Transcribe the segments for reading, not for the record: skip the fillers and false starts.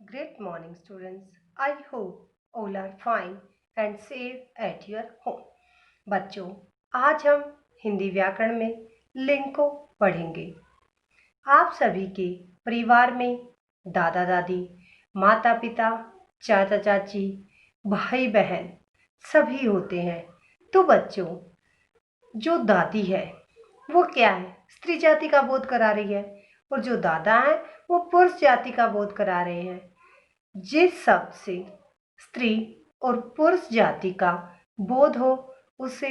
Great morning, students. I hope all are fine and safe at your home. बच्चों, आज हम हिंदी व्याकरण में लिंग को पढ़ेंगे। आप सभी के परिवार में दादा दादी, माता पिता, चाचा चाची, भाई बहन सभी होते हैं। तो बच्चों, जो दादी है वो क्या है? स्त्री जाति का बोध करा रही है, और जो दादा है वो पुरुष जाति का बोध करा रहे हैं। जिस शब्द से स्त्री और पुरुष जाति का बोध हो उसे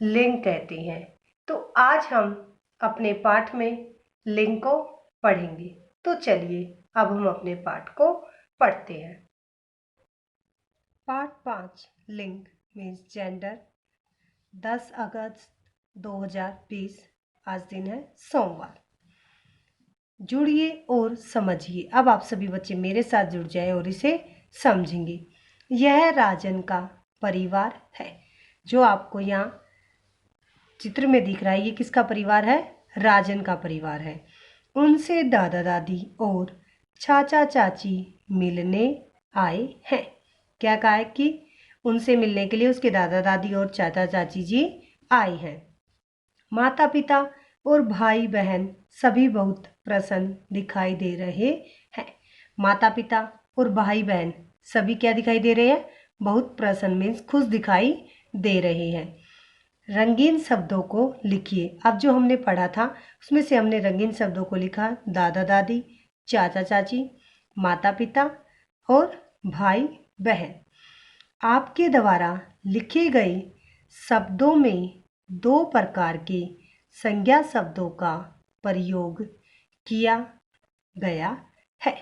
लिंग कहते हैं। तो आज हम अपने पाठ में लिंग को पढ़ेंगे। तो चलिए अब हम अपने पाठ को पढ़ते हैं। पाठ 5 लिंग मीन्स जेंडर, 10 अगस्त 2020। आज दिन है सोमवार। जुड़िए और समझिए। अब आप सभी बच्चे मेरे साथ जुड़ जाए और इसे समझेंगे। यह राजन का परिवार है। जो आपको यहाँ चित्र में दिख रहा है, ये किसका परिवार है? राजन का परिवार है। उनसे दादा दादी और चाचा चाची मिलने आए हैं। क्या कहा है कि उनसे मिलने के लिए उसके दादा दादी और चाचा चाची जी आए हैं। माता पिता और भाई बहन सभी बहुत प्रसन्न दिखाई दे रहे हैं। माता पिता और भाई बहन सभी क्या दिखाई दे रहे हैं? बहुत प्रसन्न मीन्स खुश दिखाई दे रहे हैं। रंगीन शब्दों को लिखिए। अब जो हमने पढ़ा था उसमें से हमने रंगीन शब्दों को लिखा। दादा दादी, चाचा चाची, माता पिता और भाई बहन। आपके द्वारा लिखे गए शब्दों में 2 प्रकार के संज्ञा शब्दों का प्रयोग किया गया है,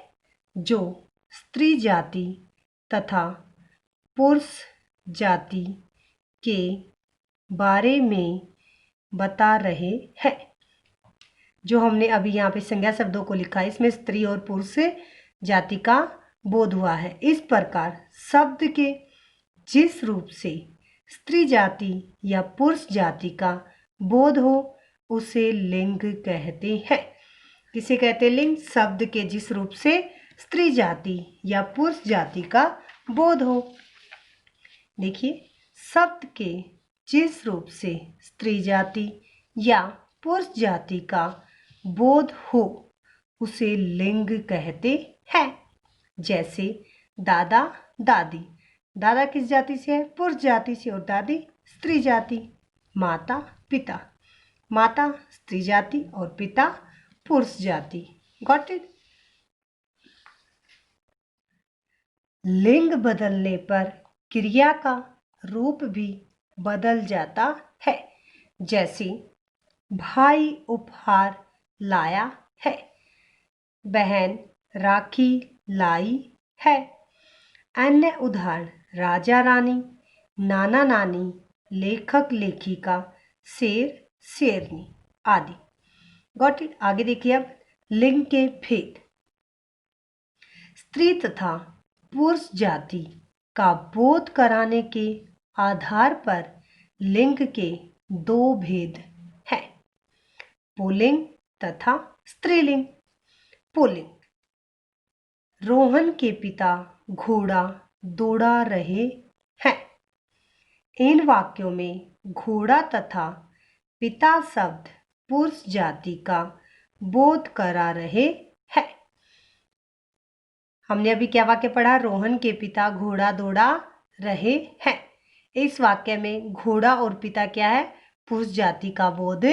जो स्त्री जाति तथा पुरुष जाति के बारे में बता रहे हैं। जो हमने अभी यहाँ पे संज्ञा शब्दों को लिखा है, इसमें स्त्री और पुरुष जाति का बोध हुआ है। इस प्रकार शब्द के जिस रूप से स्त्री जाति या पुरुष जाति का बोध हो उसे लिंग कहते हैं। किसे कहते हैं? लिंग। शब्द के जिस रूप से स्त्री जाति या पुरुष जाति का बोध हो। देखिए, शब्द के जिस रूप से स्त्री जाति या पुरुष जाति का बोध हो उसे लिंग कहते हैं। जैसे दादा दादी। दादा किस जाति से है? पुरुष जाति से। और दादी स्त्री जाति। माता पिता। माता स्त्री जाति और पिता पुरुष जाति। Got it? लिंग बदलने पर क्रिया का रूप भी बदल जाता है। जैसे भाई उपहार लाया है, बहन राखी लाई है। अन्य उदाहरण राजा रानी, नाना नानी, लेखक लेखिका, शेर शेरनी आदि। Got it? आगे देखिए अब लिंग के भेद। स्त्री तथा पुरुष जाति का बोध कराने के आधार पर लिंग के 2 भेद हैं, पुल्लिंग तथा स्त्रीलिंग। पुल्लिंग, रोहन के पिता घोड़ा दौड़ा रहे हैं। इन वाक्यों में घोड़ा तथा पिता शब्द पुरुष जाति का बोध करा रहे हैं। हमने अभी क्या वाक्य पढ़ा? रोहन के पिता घोड़ा दौड़ा रहे हैं। इस वाक्य में घोड़ा और पिता क्या है? पुरुष जाति का बोध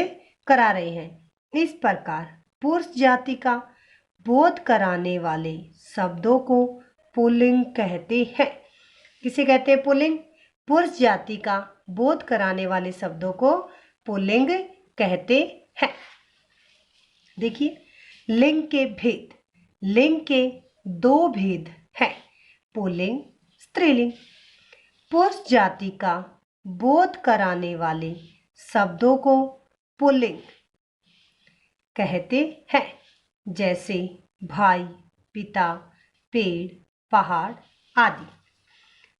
करा रहे हैं। इस प्रकार पुरुष जाति का बोध कराने वाले शब्दों को पुल्लिंग कहते हैं। किसे कहते हैं? पुल्लिंग। पुरुष जाति का बोध कराने वाले शब्दों को पुल्लिंग कहते हैं। देखिए, लिंग के भेद। लिंग के 2 भेद हैं, पुल्लिंग स्त्रीलिंग। पुरुष जाति का बोध कराने वाले शब्दों को पुल्लिंग कहते हैं। जैसे भाई, पिता, पेड़, पहाड़ आदि।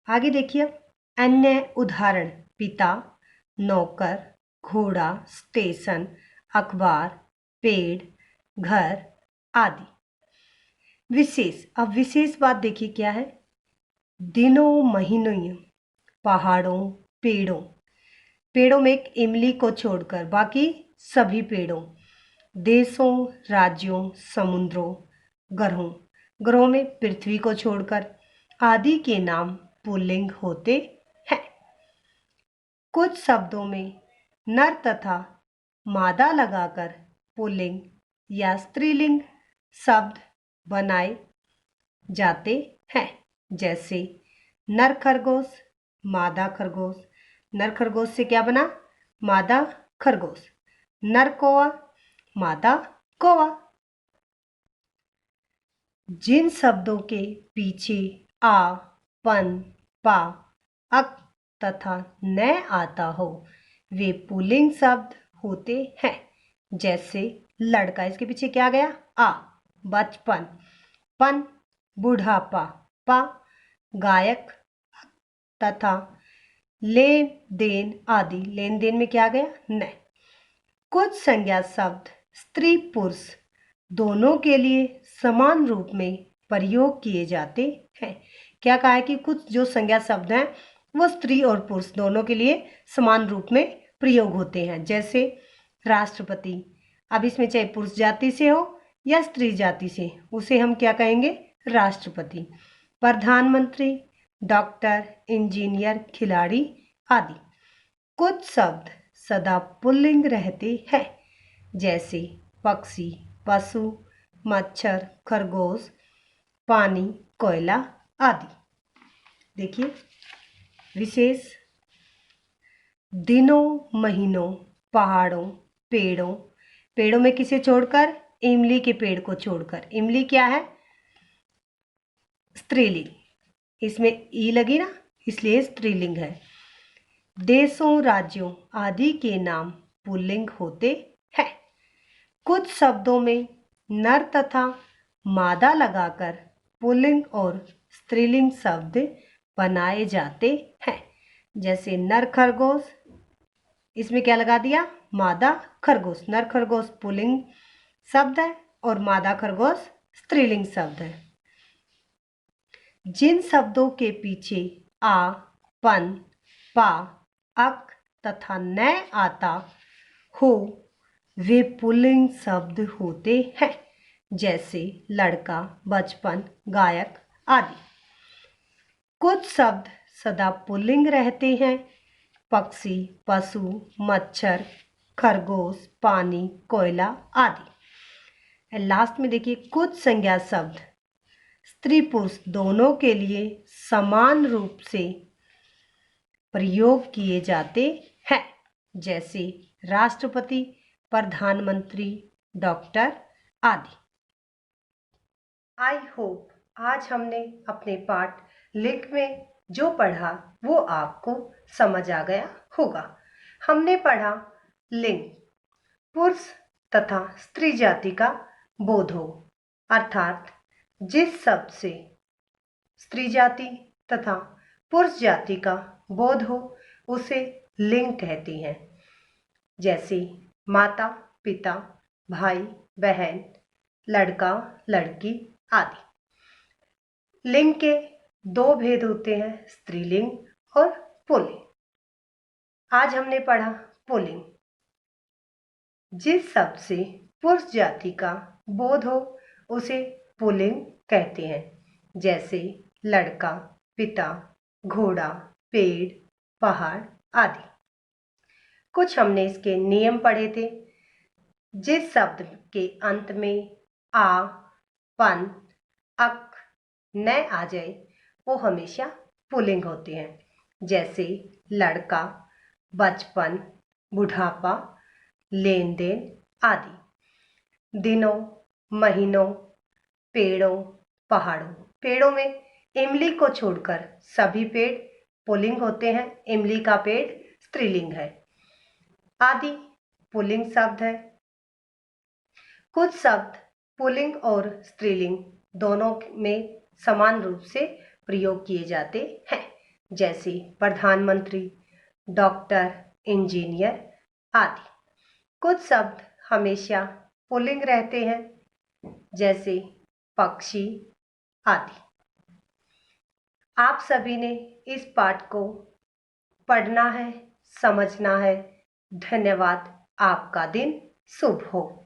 आगे देखिए अन्य उदाहरण पिता, नौकर, घोड़ा, स्टेशन, अखबार, पेड़, घर आदि। विशेष, अब विशेष बात देखिए क्या है। दिनों, महीनों, पहाड़ों, पेड़ों, पेड़ों में एक इमली को छोड़कर बाकी सभी पेड़ों, देशों, राज्यों, समुद्रों, ग्रहों, ग्रहों में पृथ्वी को छोड़कर आदि के नाम पुल्लिंग होते हैं। कुछ शब्दों में नर तथा मादा लगाकर पुल्लिंग या स्त्रीलिंग शब्द बनाए जाते हैं, जैसे नर खरगोश, मादा खरगोश। नर खरगोश से क्या बना? मादा खरगोश। नर कौवा, मादा कौवा। जिन शब्दों के पीछे आ, पन, पा, अक तथा न आता हो वे पुल्लिंग शब्द होते हैं, जैसे लड़का, इसके पीछे क्या गया? आ, बचपन, पन, बुढ़ापा, पा, गायक तथा लेन देन आदि, लेन देन में क्या गया? न। कुछ संज्ञा शब्द स्त्री पुरुष दोनों के लिए समान रूप में प्रयोग किए जाते हैं। क्या कहा है कि कुछ जो संज्ञा शब्द हैं वो स्त्री और पुरुष दोनों के लिए समान रूप में प्रयोग होते हैं, जैसे राष्ट्रपति। अब इसमें चाहे पुरुष जाति से हो या स्त्री जाति से, उसे हम क्या कहेंगे? राष्ट्रपति। प्रधानमंत्री, डॉक्टर, इंजीनियर, खिलाड़ी आदि। कुछ शब्द सदा पुल्लिंग रहते हैं, जैसे पक्षी, पशु, मच्छर, खरगोश, पानी, कोयला आदि। देखिए विशेष, दिनों, महीनों, पहाड़ों, पेड़ों, पेड़ों में किसे छोड़कर? इमली के पेड़ को छोड़कर। इमली क्या है? स्त्रीलिंग, इसमें ई लगी ना, इसलिए स्त्रीलिंग है। देशों, राज्यों आदि के नाम पुल्लिंग होते हैं। कुछ शब्दों में नर तथा मादा लगाकर पुल्लिंग और स्त्रीलिंग शब्द बनाए जाते हैं, जैसे नर खरगोश, इसमें क्या लगा दिया? मादा खरगोश। नर खरगोश पुल्लिंग शब्द है और मादा खरगोश स्त्रीलिंग शब्द है। जिन शब्दों के पीछे आ, पन, पा, अक तथा न आता हो वे पुल्लिंग शब्द होते हैं, जैसे लड़का, बचपन, गायक आदि। कुछ शब्द सदा पुल्लिंग रहते हैं, पक्षी, पशु, मच्छर, खरगोश, पानी, कोयला आदि। लास्ट में देखिए, कुछ संज्ञा शब्द स्त्री पुरुष दोनों के लिए समान रूप से प्रयोग किए जाते हैं, जैसे राष्ट्रपति, प्रधानमंत्री, डॉक्टर आदि। आई होप आज हमने अपने पाठ लेख में जो पढ़ा वो आपको समझ आ गया होगा। हमने पढ़ा लिंग, पुरुष तथा स्त्री जाति का बोध हो, अर्थात जिस शब्द से स्त्री जाति तथा पुरुष जाति का बोध हो उसे लिंग कहते हैं, जैसे माता, पिता, भाई, बहन, लड़का, लड़की आदि। लिंग के दो भेद होते हैं, स्त्रीलिंग और पुल्लिंग। आज हमने पढ़ा पुल्लिंग, जिस शब्द से पुरुष जाति का बोध हो उसे पुल्लिंग कहते हैं, जैसे लड़का, पिता, घोड़ा, पेड़, पहाड़ आदि। कुछ हमने इसके नियम पढ़े थे। जिस शब्द के अंत में आ, पन, अक, न आ जाए वो हमेशा पुल्लिंग होते हैं, जैसे लड़का, बचपन, बुढ़ापा, लेन देन आदि। दिनों, महीनों, पेड़ों, पहाड़ों, पेड़ों में इमली को छोड़कर सभी पेड़ पुल्लिंग होते हैं, इमली का पेड़ स्त्रीलिंग है। आदि पुल्लिंग शब्द है। कुछ शब्द पुल्लिंग और स्त्रीलिंग दोनों में समान रूप से प्रयोग किए जाते हैं, जैसे प्रधानमंत्री, डॉक्टर, इंजीनियर आदि। कुछ शब्द हमेशा पुल्लिंग रहते हैं, जैसे पक्षी आदि। आप सभी ने इस पाठ को पढ़ना है, समझना है। धन्यवाद। आपका दिन शुभ हो।